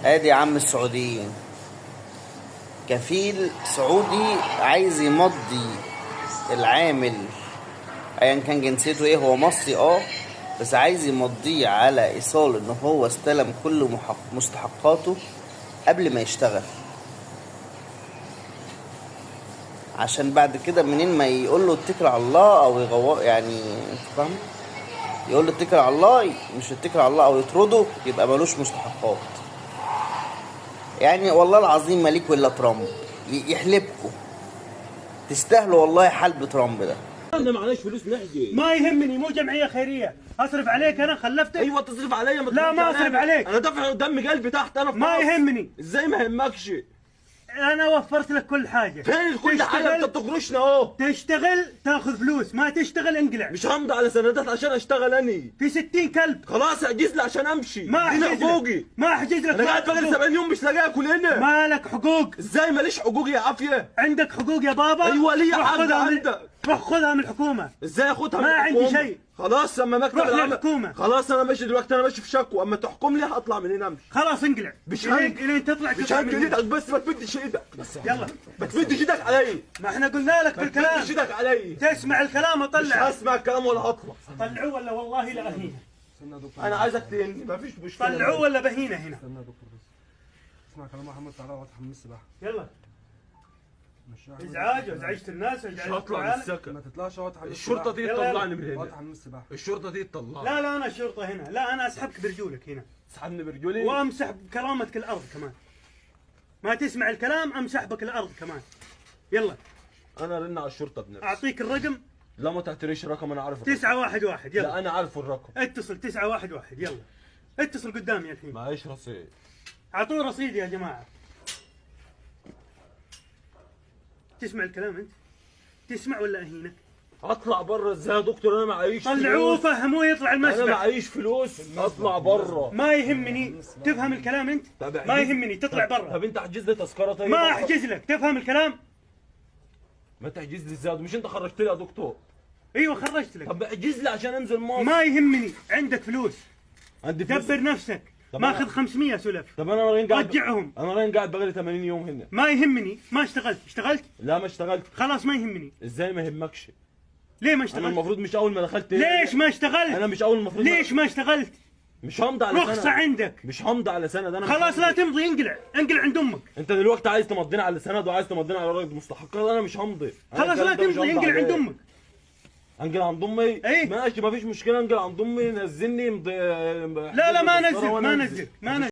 ادي يا عم السعوديين، كفيل سعودي عايز يمضي العامل ايا كان جنسيته ايه، هو مصري بس عايز يمضيه على ايصال ان هو استلم كل مستحقاته قبل ما يشتغل، عشان بعد كده منين ما يقول له اتكل على الله او يعني انت فاهم، يقول له اتكل على الله، مش اتكل على الله او يطرده، يبقى ملوش مستحقات. يعني والله العظيم مالك ولا ترامب يحلبكم، تستاهلوا والله حلب ترامب ده. انا معناش فلوس نحجز. ما يهمني، مو جمعيه خيريه اصرف عليك انا خلفتك. ايوه تصرف عليا، لا ما اصرف عليك، انا دافع دم قلبي تحت انا في ما يهمني. ازاي ما يهمكش؟ انا وفرت لك كل حاجه. فين كل حاجه؟ انت بتقرشنا اهو. تشتغل تاخذ فلوس، ما تشتغل انقلع. مش همضي على سندات عشان اشتغل اني في 60 كلب. خلاص احجز لي عشان امشي. ما احجز لك، حقوقي. ما احجز لك. انا قاعد بقالي 70 يوم مش لاقي اكل هنا. مالك حقوق؟ ازاي ماليش حقوق يا عافيه؟ عندك حقوق يا بابا. ايوه ليا حق عندك. روح خذها من الحكومه. ازاي اخدها من ما الحكومه؟ عندي شيء. خلاص اما مكتب روح العمل للحكومه. خلاص انا ماشي دلوقتي، انا ماشي في شكوى، اما تحكم لي هطلع من هنا امشي. خلاص انقلع. مش الين تطلع مش هنك ايدك بس، ما تمدش ايدك. يلا ما تمدش ايدك علي. ما احنا قلنا لك بالكلام. ما تمدش ايدك علي. تسمع الكلام مش اطلع. هسمع الكلام ولا هطلع. طلعوه ولا والله لا هنا. انا عايزك تهني، مفيش مشكله. طلعوه ولا بهينه هنا. استنى يا دكتور بس اسمع كلام محمد، تعالى اقعد حمام السباحه. يلا مش ازعاج وازعجت الناس. مش هطلع من السكن. ما تطلعش اقعد حمام الشرطه دي يلا تطلعني من اقعد هنا. حمام السباحه. الشرطه دي تطلعني. لا انا الشرطه هنا. لا انا اسحبك برجولك هنا، تسحبني برجولي وامسح بكرامتك الارض كمان. ما تسمع الكلام امسح بك الارض كمان. يلا انا رن على الشرطه بنفسي. اعطيك الرقم لا ما تعتريش الرقم، انا عارف الرقم. 911. يلا لا انا عارف الرقم. اتصل 911. يلا اتصل قدامي الحين. معيش رصيد. اعطوه رصيد يا جماعه. تسمع الكلام انت؟ تسمع ولا اهينك؟ اطلع بره ازاي يا دكتور؟ انا معيش طلعوه فلوس. فهموه يطلع انا المسبح. معيش فلوس اطلع بره. ما يهمني. تفهم الكلام انت؟ ما يهمني تطلع برا. طب انت احجز لي تذكره طيب؟ ما احجز لك. تفهم الكلام؟ ما تحجز لي ازاي؟ مش انت خرجت لي يا دكتور؟ ايوه خرجت لك. طب احجز لي عشان انزل مصر. ما يهمني، عندك فلوس عندي فلوس. دبر نفسك. طب ماخذ 500 سلف. طب انا راين قاعد رجعهم. انا راين قاعد بقالي 80 يوم هنا. ما يهمني. ما اشتغلت. لا ما اشتغلت. خلاص ما يهمني. ازاي ما يهمكش؟ ليه ما انا اشتغلت؟ المفروض مش اول ما دخلت ليش ما اشتغلت؟ انا مش اول المفروض ليش ما اشتغلت؟ مش همضي على سنه. رخصة عندك. مش همضي على سنه ده. انا خلاص لا تمضي. انقلع عند امك. انت دلوقتي عايز تمضينا على سند وعايز تمضينا على رقم مستحقات، انا مش همضي. خلاص لا تمضي. انقلع عند امك. انقل عند امي؟ ايه ماشي ما فيش مشكله، انقل عند امي، نزلني لا ما نزل.